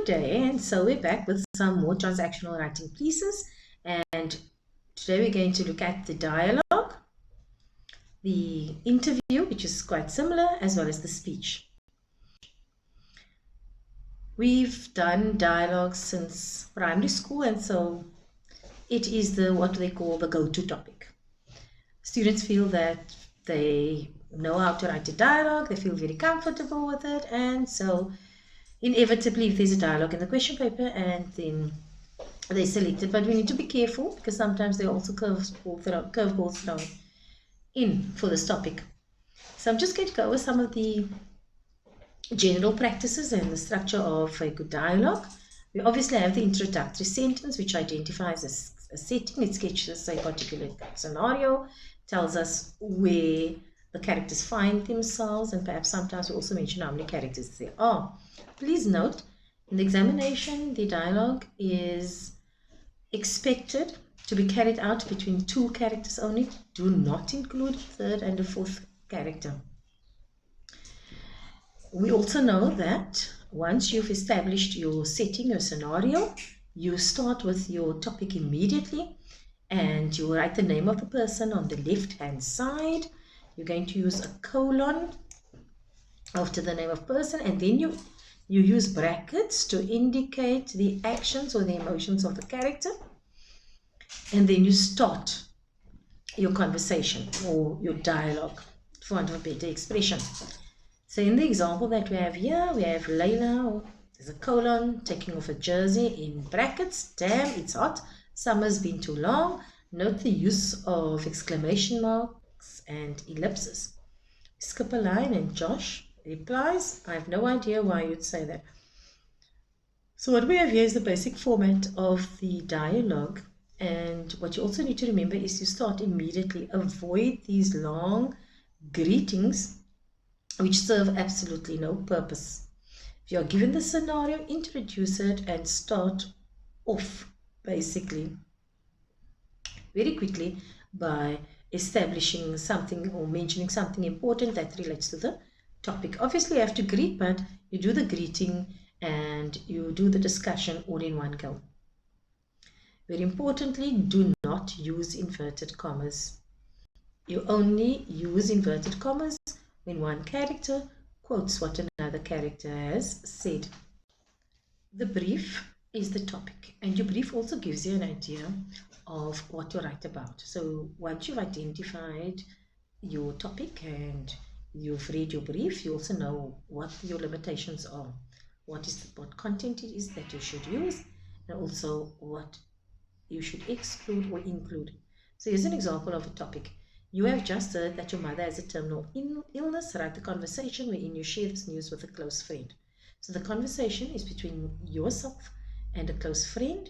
day, and so we're back with some more transactional writing pieces, and today we're going to look at the dialogue, the interview, which is quite similar, as well as the speech. We've done dialogue since primary school, and so it is what they call the go-to topic. Students feel that they know how to write a dialogue, they feel very comfortable with it, and so inevitably if there's a dialogue in the question paper, and then they select it. But we need to be careful because sometimes there are also curveballs thrown in for this topic. So I'm just going to go over some of the general practices and the structure of a good dialogue. We obviously have the introductory sentence, which identifies a setting. It sketches a particular scenario, tells us where the characters find themselves, and perhaps sometimes we also mention how many characters there are. Please note, in the examination, the dialogue is expected to be carried out between 2 characters only. Do not include a third and a fourth character. We also know that once you've established your setting, your scenario, you start with your topic immediately, and you write the name of the person on the left-hand side. You're going to use a colon after the name of person, and then you use brackets to indicate the actions or the emotions of the character, and then you start your conversation or your dialogue, for want of a better expression. So in the example that we have here, we have Layla, there's a colon, taking off a jersey in brackets. Damn, it's hot. Summer's been too long. Note the use of exclamation marks and ellipses. Skip a line, and Josh replies, I have no idea why you'd say that. So what we have here is the basic format of the dialogue, and what you also need to remember is you start immediately. Avoid these long greetings which serve absolutely no purpose. If you are given the scenario, introduce it and start off basically very quickly by establishing something or mentioning something important that relates to the topic. Obviously you have to greet, but you do the greeting and you do the discussion all in one go. Very importantly, do not use inverted commas. You only use inverted commas when one character quotes what another character has said. The brief is the topic, and your brief also gives you an idea of what to write about. So once you've identified your topic and you've read your brief, you also know what your limitations are, what content it is that you should use, and also what you should exclude or include. So here's an example of a topic. You have just heard that your mother has a terminal illness. Write the conversation wherein you share this news with a close friend. So the conversation is between yourself and a close friend,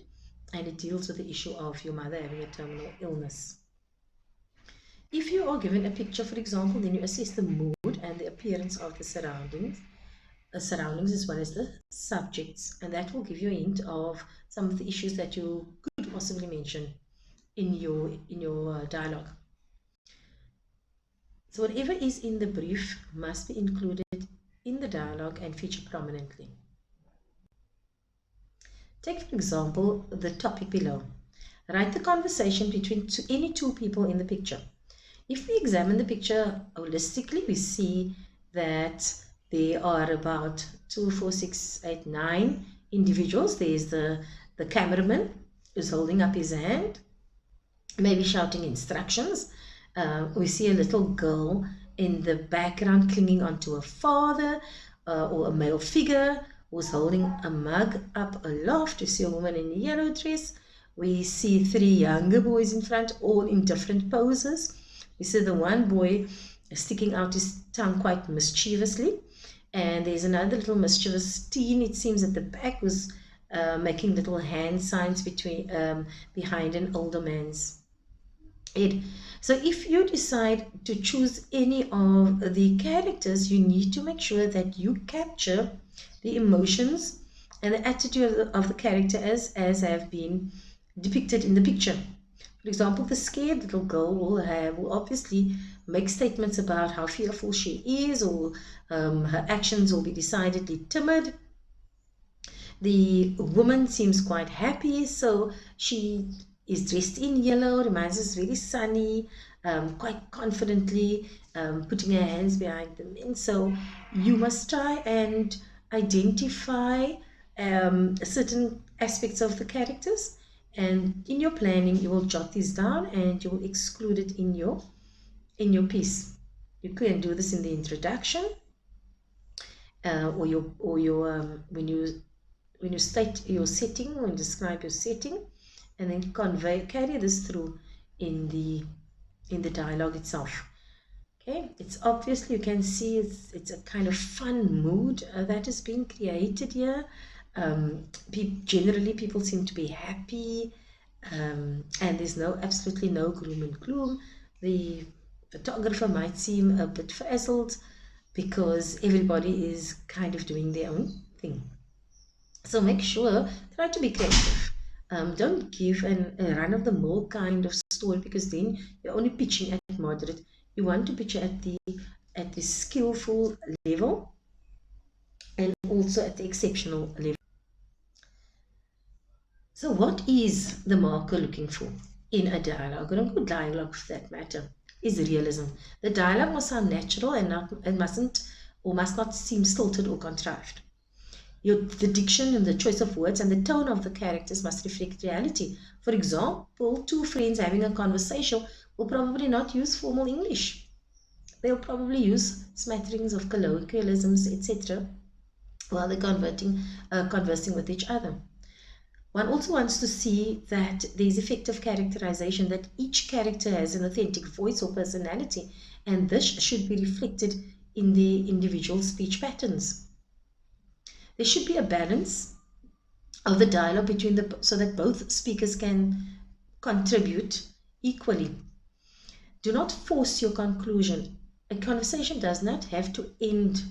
and it deals with the issue of your mother having a terminal illness. If you are given a picture, for example, then you assess the mood and the appearance of the surroundings as well as the subjects, and that will give you a hint of some of the issues that you could possibly mention in your dialogue. So whatever is in the brief must be included in the dialogue and feature prominently. Take, for example, the topic below. Write the conversation between any 2 people in the picture. If we examine the picture holistically, we see that there are about 2, 4, 6, 8, 9 individuals. There is the cameraman who's holding up his hand, maybe shouting instructions. We see a little girl in the background clinging onto a father or a male figure who's holding a mug up aloft. We see a woman in a yellow dress. We see 3 younger boys in front, all in different poses. We see the one boy sticking out his tongue quite mischievously, and there's another little mischievous teen, it seems, at the back, who's making little hand signs behind an older man's head. So if you decide to choose any of the characters, you need to make sure that you capture the emotions and the attitude of the character as have been depicted in the picture. For example, the scared little girl will obviously make statements about how fearful she is, or her actions will be decidedly timid. The woman seems quite happy, so she is dressed in yellow, reminds us very sunny, quite confidently, putting her hands behind the men. So you must try and identify certain aspects of the characters, and in your planning you will jot these down and you will exclude it in your piece. You can do this in the introduction, or when you state your setting, when you describe your setting, and then carry this through in the dialogue itself. Okay, it's obviously, you can see it's a kind of fun mood that is being created here. Generally people seem to be happy, and there's absolutely no gloom and gloom. The photographer might seem a bit frazzled because everybody is kind of doing their own thing. So make sure, try to be creative. Don't give a run-of-the-mill kind of story, because then you're only pitching at moderate. You want to pitch at the skillful level, and also at the exceptional level. So what is the marker looking for in a dialogue, or a good dialogue for that matter, is realism. The dialogue must sound natural and must not seem stilted or contrived. The diction and the choice of words and the tone of the characters must reflect reality. For example, two friends having a conversation will probably not use formal English. They'll probably use smatterings of colloquialisms, etc., while they're conversing with each other. One also wants to see that there's effective characterization, that each character has an authentic voice or personality, and this should be reflected in the individual speech patterns. There should be a balance of the dialogue so that both speakers can contribute equally. Do not force your conclusion. A conversation does not have to end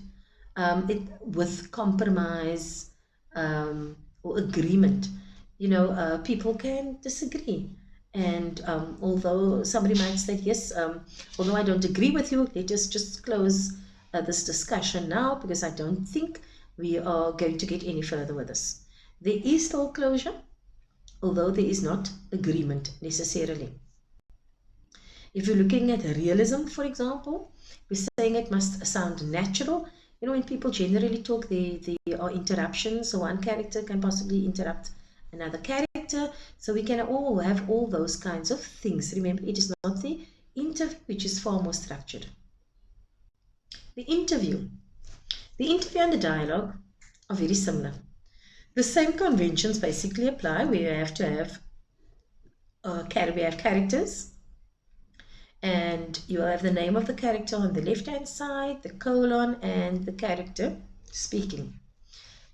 with compromise or agreement. People can disagree. And although somebody might say, yes, although I don't agree with you, let us just close this discussion now, because I don't think we are going to get any further with this. There is still closure, although there is not agreement necessarily. If you're looking at realism, for example, we're saying it must sound natural. When people generally talk, there are interruptions, so one character can possibly interrupt another character. So we can all have all those kinds of things. Remember, it is not the interview which is far more structured. The interview and the dialogue are very similar. The same conventions basically apply. We have to have characters, and you have the name of the character on the left hand side, the colon, and the character speaking.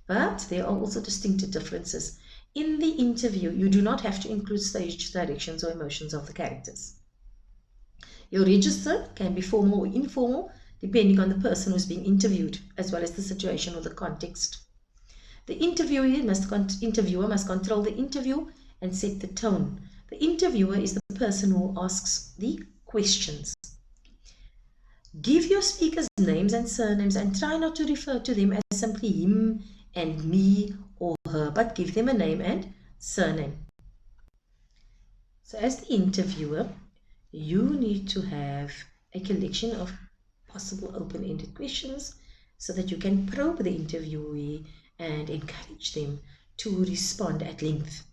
But there are also distinctive differences. In the interview, you do not have to include stage directions or emotions of the characters. Your register can be formal or informal, depending on the person who's being interviewed, as well as the situation or the context. The interviewer must control the interview and set the tone. The interviewer is the person who asks the questions. Give your speakers names and surnames, and try not to refer to them as simply him and me or her, but give them a name and surname. So as the interviewer, you need to have a collection of possible open-ended questions so that you can probe the interviewee and encourage them to respond at length.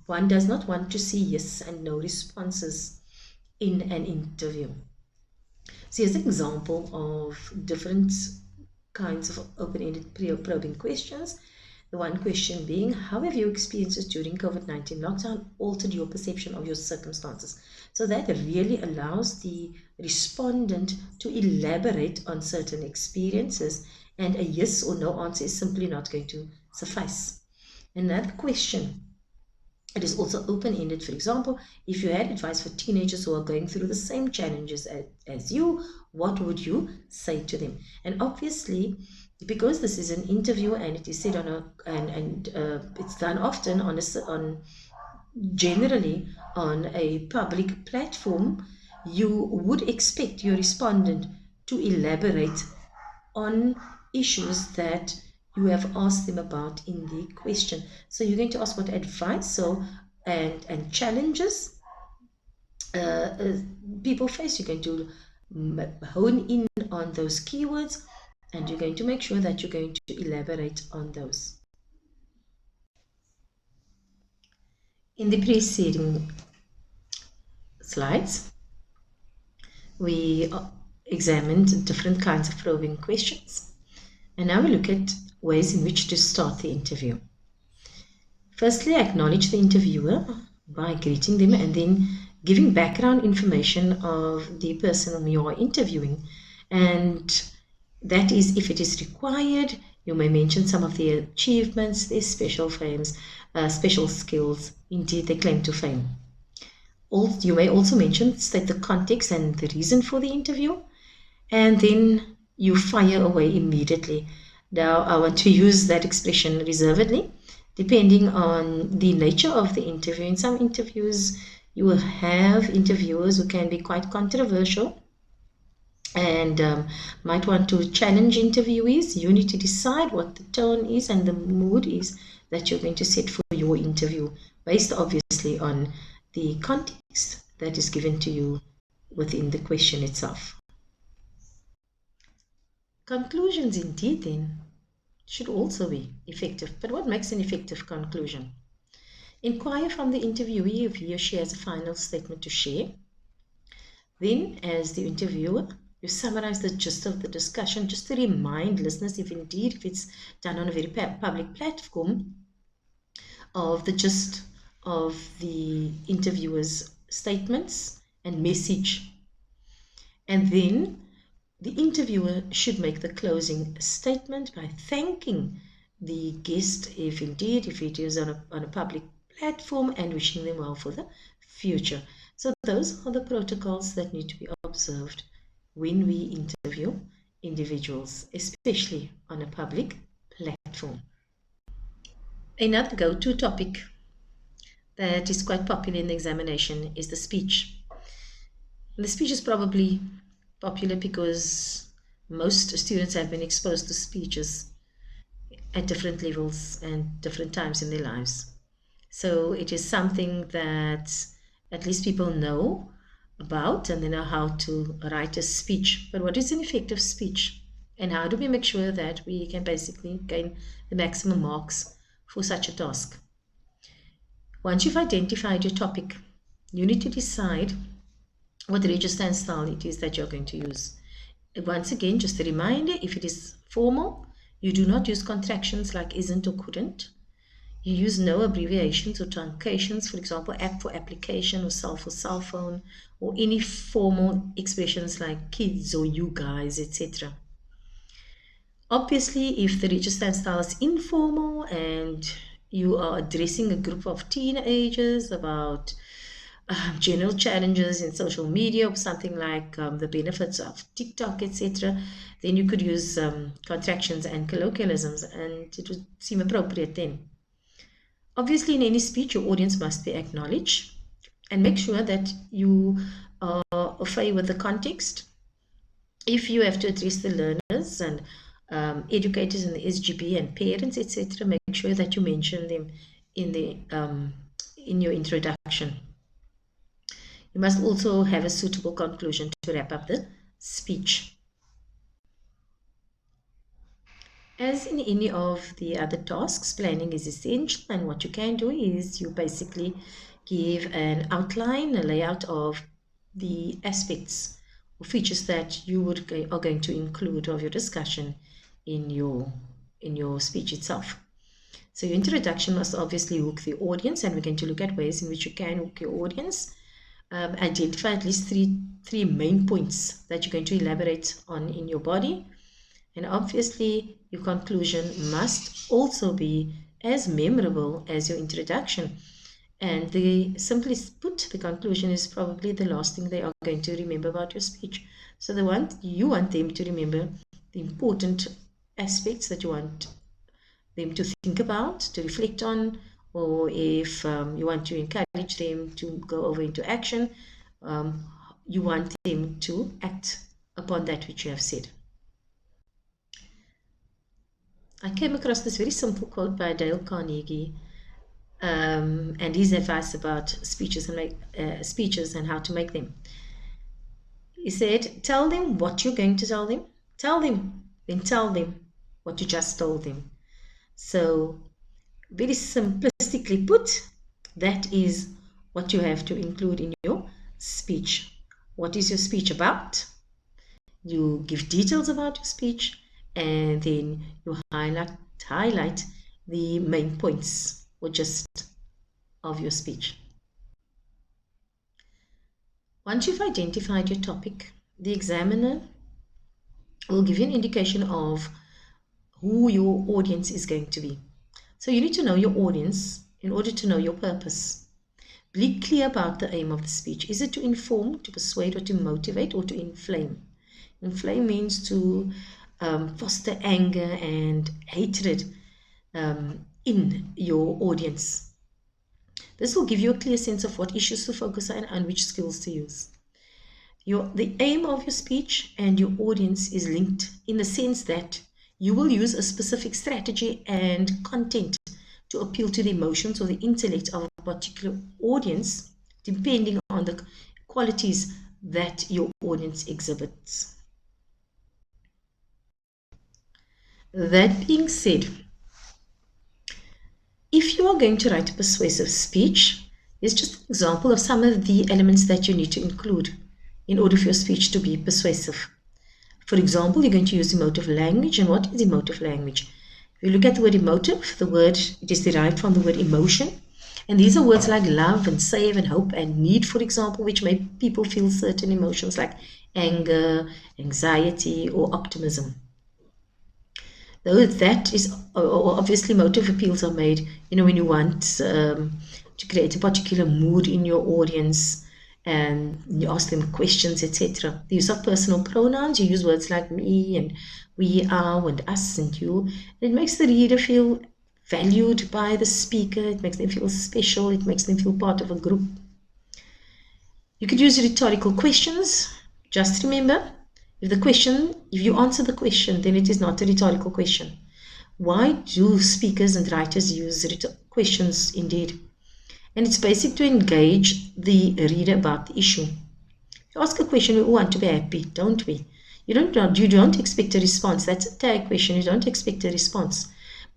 One does not want to see yes and no responses in an interview. So here's an example of different kinds of open-ended probing questions. The one question being, how have your experiences during COVID-19 lockdown altered your perception of your circumstances? So that really allows the respondent to elaborate on certain experiences, and a yes or no answer is simply not going to suffice. Another question, it is also open-ended. For example, if you had advice for teenagers who are going through the same challenges as you, what would you say to them? And obviously, because this is an interview and it is said it's done often generally on a public platform, you would expect your respondent to elaborate on issues that you have asked them about in the question. So you're going to ask what advice and challenges people face. You're going to hone in on those keywords, and you're going to make sure that you're going to elaborate on those. In the preceding slides, we examined different kinds of probing questions, and now we look at ways in which to start the interview. Firstly, acknowledge the interviewer by greeting them and then giving background information of the person whom you are interviewing. And that is, if it is required, you may mention some of their achievements, their special fames, special skills, indeed their claim to fame. You may also state the context and the reason for the interview, and then you fire away immediately. Now, I want to use that expression reservedly, depending on the nature of the interview. In some interviews, you will have interviewers who can be quite controversial and might want to challenge interviewees. You need to decide what the tone is and the mood is that you're going to set for your interview, based obviously on the context that is given to you within the question itself. Conclusions, indeed, then, should also be effective. But what makes an effective conclusion? Inquire from the interviewee if he or she has a final statement to share. Then, as the interviewer, you summarize the gist of the discussion just to remind listeners, if it's done on a very public platform, of the gist of the interviewer's statements and message. And then the interviewer should make the closing statement by thanking the guest, if it is on a public platform, and wishing them well for the future. So those are the protocols that need to be observed when we interview individuals, especially on a public platform. Another go-to topic that is quite popular in the examination is the speech. And the speech is probably popular because most students have been exposed to speeches at different levels and different times in their lives. So it is something that at least people know about, and they know how to write a speech. But what is an effective speech? And how do we make sure that we can basically gain the maximum marks for such a task? Once you've identified your topic, you need to decide what register and style it is that you're going to use. Once again, just a reminder, if it is formal, you do not use contractions like isn't or couldn't. You use no abbreviations or truncations, for example, app for application or cell for cell phone, or any formal expressions like kids or you guys, etc. Obviously, if the register and style is informal and you are addressing a group of teenagers about general challenges in social media or something like the benefits of TikTok, etc., then you could use contractions and colloquialisms, and it would seem appropriate then. Obviously, in any speech, your audience must be acknowledged, and make sure that you are familiar with the context. If you have to address the learners and educators in the SGB and parents, etc., make sure that you mention them in your introduction. You must also have a suitable conclusion to wrap up the speech. As in any of the other tasks, planning is essential, and what you can do is you basically give an outline, a layout of the aspects or features that you are going to include of your discussion in your speech itself. So your introduction must obviously hook the audience, and we're going to look at ways in which you can hook your audience. Identify at least three main points that you're going to elaborate on in your body. And obviously, your conclusion must also be as memorable as your introduction. And simply put, the conclusion is probably the last thing they are going to remember about your speech. So you want them to remember the important aspects that you want them to think about, to reflect on, or if you want to encourage them to go over into action, you want them to act upon that which you have said. I came across this very simple quote by Dale Carnegie, and his advice about speeches and how to make them. He said, tell them what you're going to tell them. Tell them, then tell them what you just told them. So, very simplistically put, that is what you have to include in your speech. What is your speech about? You give details about your speech, and then you highlight the main points or gist of your speech. Once you've identified your topic, the examiner will give you an indication of who your audience is going to be. So you need to know your audience in order to know your purpose. Be clear about the aim of the speech. Is it to inform, to persuade, or to motivate, or to inflame? Inflame means to foster anger and hatred in your audience. This will give you a clear sense of what issues to focus on and which skills to use. The aim of your speech and your audience is linked in the sense that you will use a specific strategy and content to appeal to the emotions or the intellect of a particular audience, depending on the qualities that your audience exhibits. That being said, if you are going to write a persuasive speech, here's just an example of some of the elements that you need to include in order for your speech to be persuasive. For example, you're going to use emotive language. And what is emotive language? If you look at the word emotive, it is derived from the word emotion. And these are words like love and save and hope and need, for example, which make people feel certain emotions like anger, anxiety, or optimism. Though that is, obviously motive appeals are made, when you want to create a particular mood in your audience, and you ask them questions, etc. The use of personal pronouns, you use words like me and we, our, and us and you. It makes the reader feel valued by the speaker. It makes them feel special. It makes them feel part of a group. You could use rhetorical questions. Just remember, if you answer the question, then it is not a rhetorical question. Why do speakers and writers use questions indeed? And it's basic to engage the reader about the issue. If you ask a question, we all want to be happy, don't we? You don't expect a response. That's a tag question. You don't expect a response.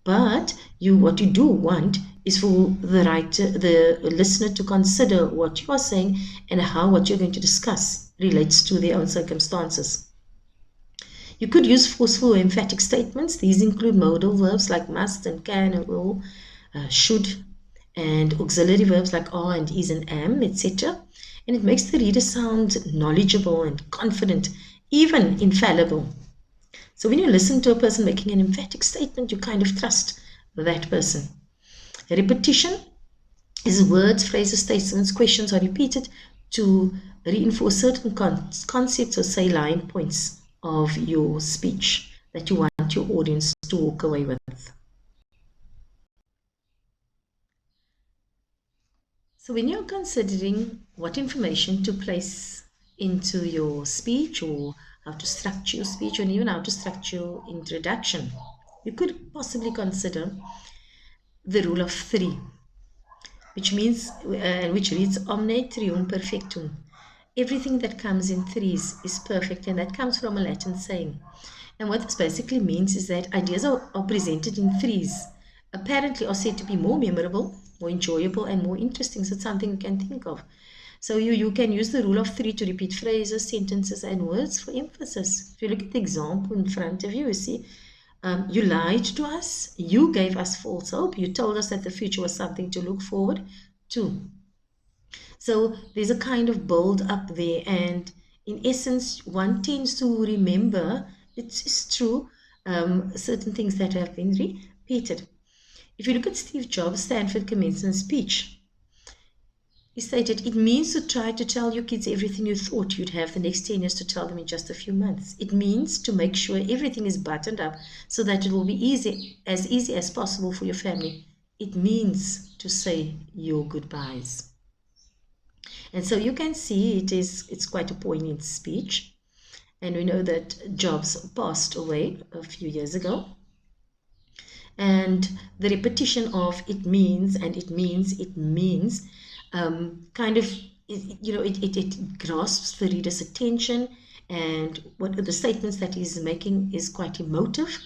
But what you do want is for the listener to consider what you are saying and how what you're going to discuss relates to their own circumstances. You could use forceful or emphatic statements. These include modal verbs like must and can and will, should, and auxiliary verbs like are and is and am, etc. And it makes the reader sound knowledgeable and confident, even infallible. So when you listen to a person making an emphatic statement, you kind of trust that person. Repetition is words, phrases, statements, questions are repeated to reinforce certain concepts or say line points of your speech that you want your audience to walk away with. So when you're considering what information to place into your speech, or how to structure your speech, or even how to structure your introduction, you could possibly consider the rule of three, which reads omne trium perfectum. Everything that comes in threes is perfect, and that comes from a Latin saying. And what this basically means is that ideas are presented in threes, apparently are said to be more memorable, more enjoyable, and more interesting. So it's something you can think of. So you can use the rule of three to repeat phrases, sentences, and words for emphasis. If you look at the example in front of you, you see, you lied to us, you gave us false hope, you told us that the future was something to look forward to. So there's a kind of build up there, and in essence, one tends to remember, it's true, certain things that have been repeated. If you look at Steve Jobs' Stanford commencement speech, he stated, it means to try to tell your kids everything you thought you'd have the next 10 years to tell them in just a few months. It means to make sure everything is buttoned up so that it will be easy as possible for your family. It means to say your goodbyes. And so you can see it's quite a poignant speech. And we know that Jobs passed away a few years ago. And the repetition of it means and it means kind of it grasps the reader's attention, and what the statements that he's making is quite emotive,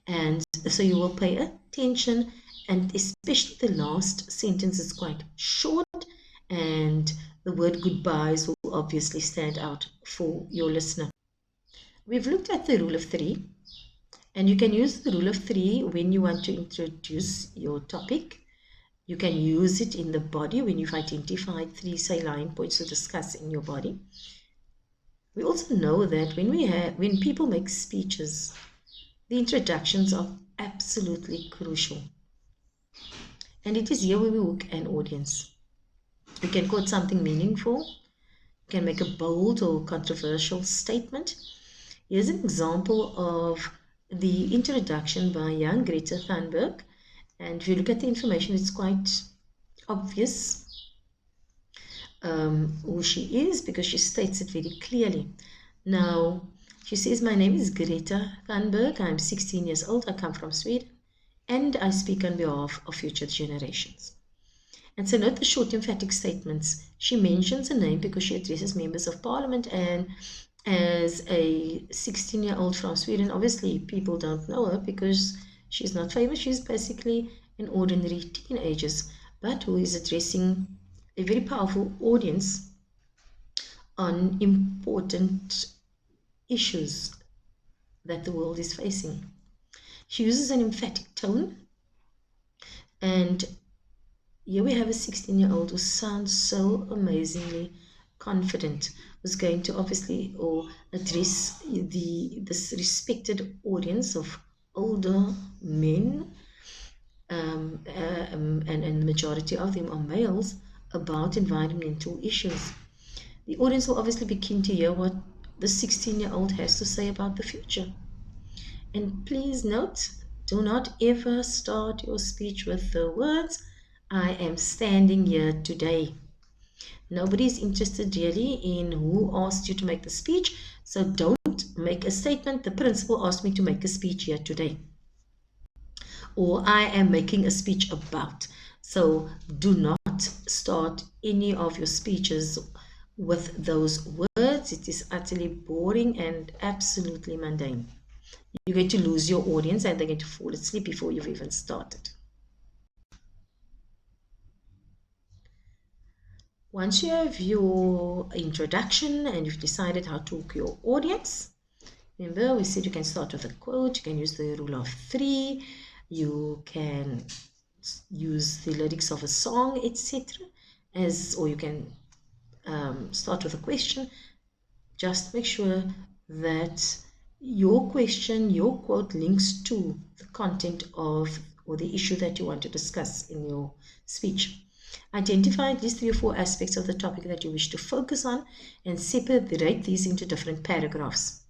and so you will pay attention, and especially the last sentence is quite short, and the word goodbyes will obviously stand out for your listener. We've looked at the rule of three, and you can use the rule of three when you want to introduce your topic. You can use it in the body when you've identified three salient points to discuss in your body. We also know that when people make speeches, the introductions are absolutely crucial. And it is here where we hook an audience. You can quote something meaningful. You can make a bold or controversial statement. Here's an example of the introduction by young Greta Thunberg. And if you look at the information, it's quite obvious who she is, because she states it very clearly. Now, she says, "My name is Greta Thunberg. I'm 16 years old. I come from Sweden, and I speak on behalf of future generations." And so note the short emphatic statements. She mentions a name because she addresses members of parliament, and as a 16-year-old from Sweden, obviously people don't know her because she's not famous. She's basically an ordinary teenager, but who is addressing a very powerful audience on important issues that the world is facing. She uses an emphatic tone, and here we have a 16-year-old who sounds so amazingly confident, who's going to obviously address this respected audience of older men, and the majority of them are males, about environmental issues. The audience will obviously be keen to hear what the 16-year-old has to say about the future. And please note, do not ever start your speech with the words, "I am standing here today." Nobody is interested really in who asked you to make the speech, so don't make a statement, "The principal asked me to make a speech here today," or "I am making a speech about." So do not start any of your speeches with those words. It is utterly boring and absolutely mundane. You're going to lose your audience and they're going to fall asleep before you've even started. Once you have your introduction and you've decided how to hook your audience, remember we said you can start with a quote, you can use the rule of three, you can use the lyrics of a song, etc. Or you can start with a question. Just make sure that your question, your quote links to the content of or the issue that you want to discuss in your speech. Identify at least 3 or 4 aspects of the topic that you wish to focus on and separate these into different paragraphs.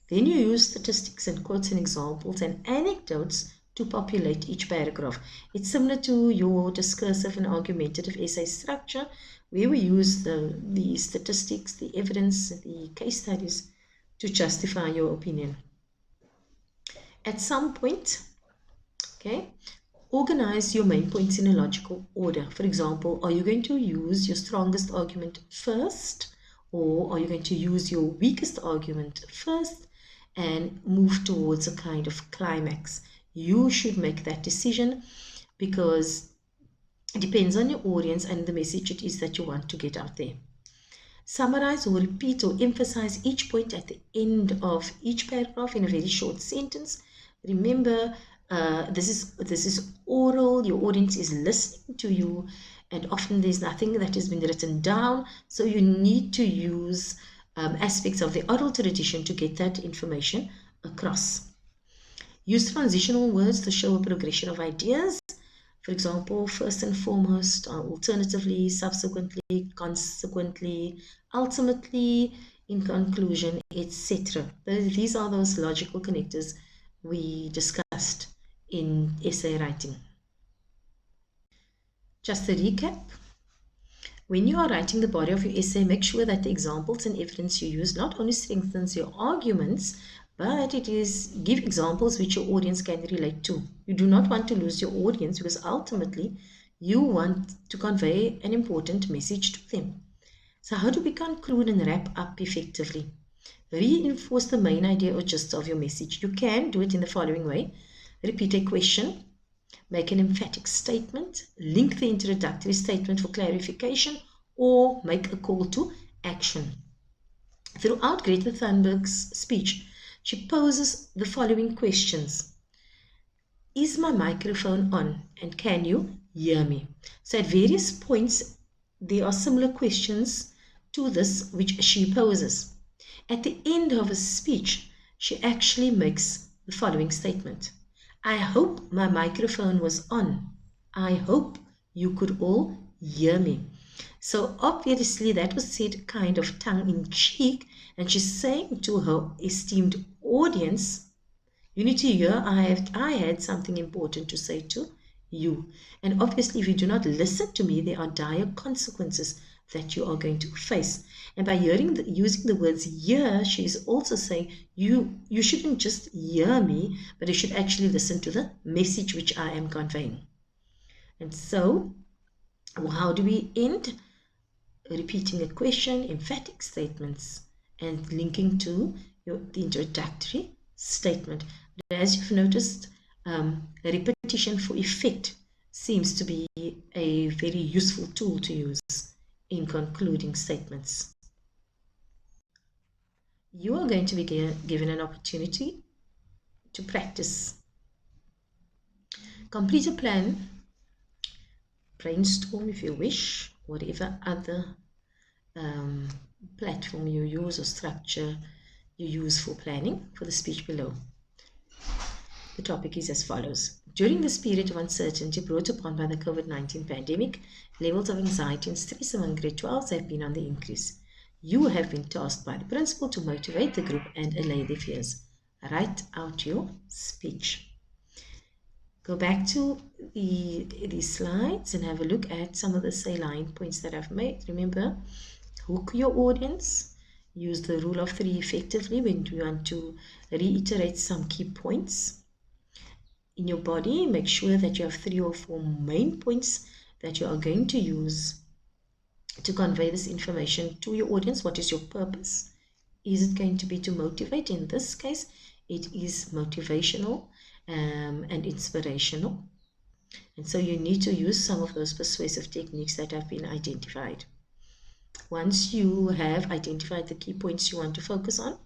Then you use statistics and quotes and examples and anecdotes to populate each paragraph. It's similar to your discursive and argumentative essay structure, where we use the statistics, the evidence, the case studies to justify your opinion. At some point, okay, organize your main points in a logical order. For example, are you going to use your strongest argument first, or are you going to use your weakest argument first and move towards a kind of climax? You should make that decision because it depends on your audience and the message it is that you want to get out there. Summarize or repeat or emphasize each point at the end of each paragraph in a very short sentence. Remember, this is oral. Your audience is listening to you, and often there's nothing that has been written down, so you need to use aspects of the oral tradition to get that information across. Use transitional words to show a progression of ideas. For example, first and foremost, alternatively, subsequently, consequently, ultimately, in conclusion, etc. These are those logical connectors we discussed in essay writing. Just a recap. When you are writing the body of your essay, make sure that the examples and evidence you use not only strengthens your arguments, but it is give examples which your audience can relate to. You do not want to lose your audience because ultimately you want to convey an important message to them. So how do we conclude and wrap up effectively? Reinforce the main idea or gist of your message. You can do it in the following way. Repeat a question, make an emphatic statement, link the introductory statement for clarification, or make a call to action. Throughout Greta Thunberg's speech, she poses the following questions. Is my microphone on and can you hear me? So at various points, there are similar questions to this which she poses. At the end of her speech, she actually makes the following statement. I hope my microphone was on. I hope you could all hear me. So obviously that was said kind of tongue in cheek, and she's saying to her esteemed audience, you need to hear I had something important to say to you. And obviously if you do not listen to me, there are dire consequences that you are going to face. And by using the words hear, she is also saying you shouldn't just hear me, but you should actually listen to the message which I am conveying. And so how do we end? Repeating a question, emphatic statements, and linking to the introductory statement. As you've noticed, repetition for effect seems to be a very useful tool to use in concluding statements. You are going to be given an opportunity to practice. Complete a plan, brainstorm if you wish, whatever other platform you use or structure you use for planning for the speech below. The topic is as follows. During this period of uncertainty brought upon by the COVID-19 pandemic, levels of anxiety and stress among grade 12s have been on the increase. You have been tasked by the principal to motivate the group and allay their fears. Write out your speech. Go back to these slides and have a look at some of the salient points that I've made. Remember, hook your audience. Use the rule of 3 effectively when you want to reiterate some key points. In your body, make sure that you have 3 or 4 main points that you are going to use to convey this information to your audience. What is your purpose? Is it going to be to motivate? In this case, it is motivational and inspirational. And so you need to use some of those persuasive techniques that have been identified. Once you have identified the key points you want to focus on,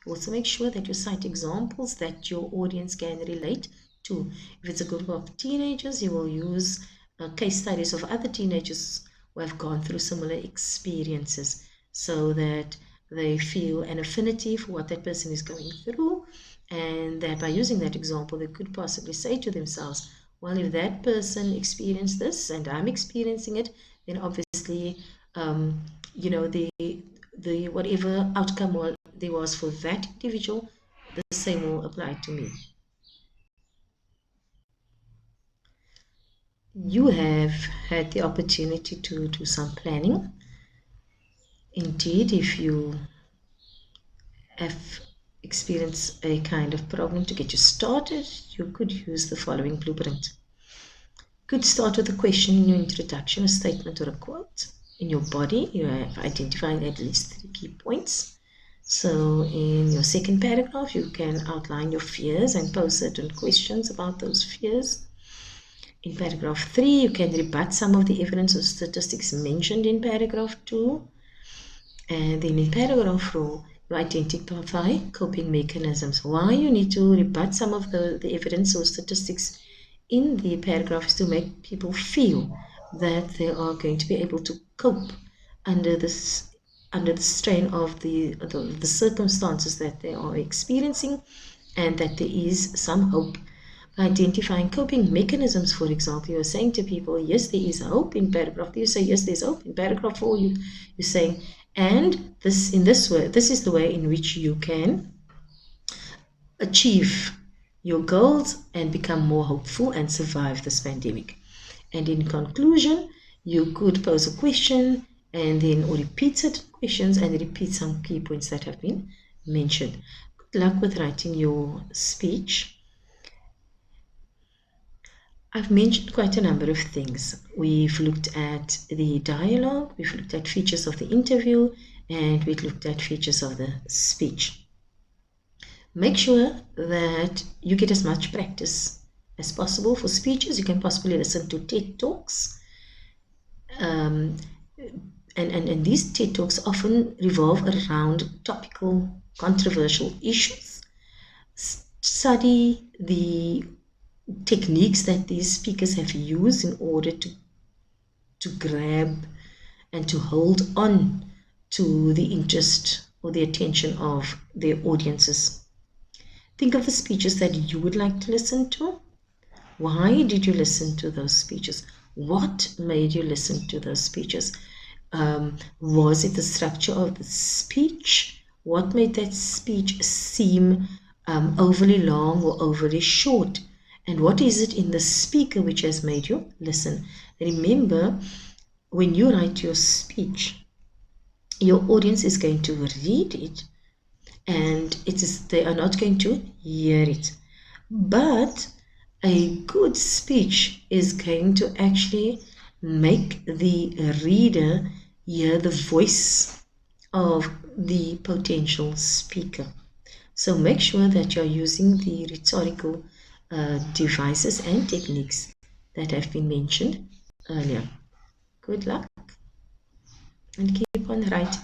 you also make sure that you cite examples that your audience can relate to. If it's a group of teenagers, you will use case studies of other teenagers who have gone through similar experiences so that they feel an affinity for what that person is going through, and that by using that example, they could possibly say to themselves, well, if that person experienced this and I'm experiencing it, then obviously, you know, the whatever outcome there was for that individual, the same will apply to me. You have had the opportunity to do some planning. Indeed, if you have experienced a kind of problem to get you started, you could use the following blueprint. Could start with a question in your introduction, a statement or a quote. In your body, you have identified at least 3 key points. So in your second paragraph, you can outline your fears and pose certain questions about those fears. In paragraph 3, you can rebut some of the evidence or statistics mentioned in paragraph 2. And then in paragraph 4, you identify coping mechanisms. Why you need to rebut some of the evidence or statistics in the paragraph is to make people feel that they are going to be able to cope under the strain of the circumstances that they are experiencing, and that there is some hope. Identifying coping mechanisms, for example, you're saying to people, yes, there is hope. In paragraph 3, you say, yes, there's hope. In paragraph 4, you're saying, and this is the way in which you can achieve your goals and become more hopeful and survive this pandemic. And in conclusion, you could pose a question and then or repeat certain questions and repeat some key points that have been mentioned. Good luck with writing your speech. I've mentioned quite a number of things. We've looked at the dialogue, we've looked at features of the interview, and we've looked at features of the speech. Make sure that you get as much practice as possible for speeches. You can possibly listen to TED Talks. And these TED Talks often revolve around topical, controversial issues. Study the techniques that these speakers have used in order to grab and to hold on to the interest or the attention of their audiences. Think of the speeches that you would like to listen to. Why did you listen to those speeches? What made you listen to those speeches? Was it the structure of the speech? What made that speech seem overly long or overly short? And what is it in the speaker which has made you listen? Remember, when you write your speech, your audience is going to read it, and they are not going to hear it. But a good speech is going to actually make the reader hear the voice of the potential speaker. So make sure that you're using the rhetorical devices and techniques that have been mentioned earlier. Good luck and keep on writing.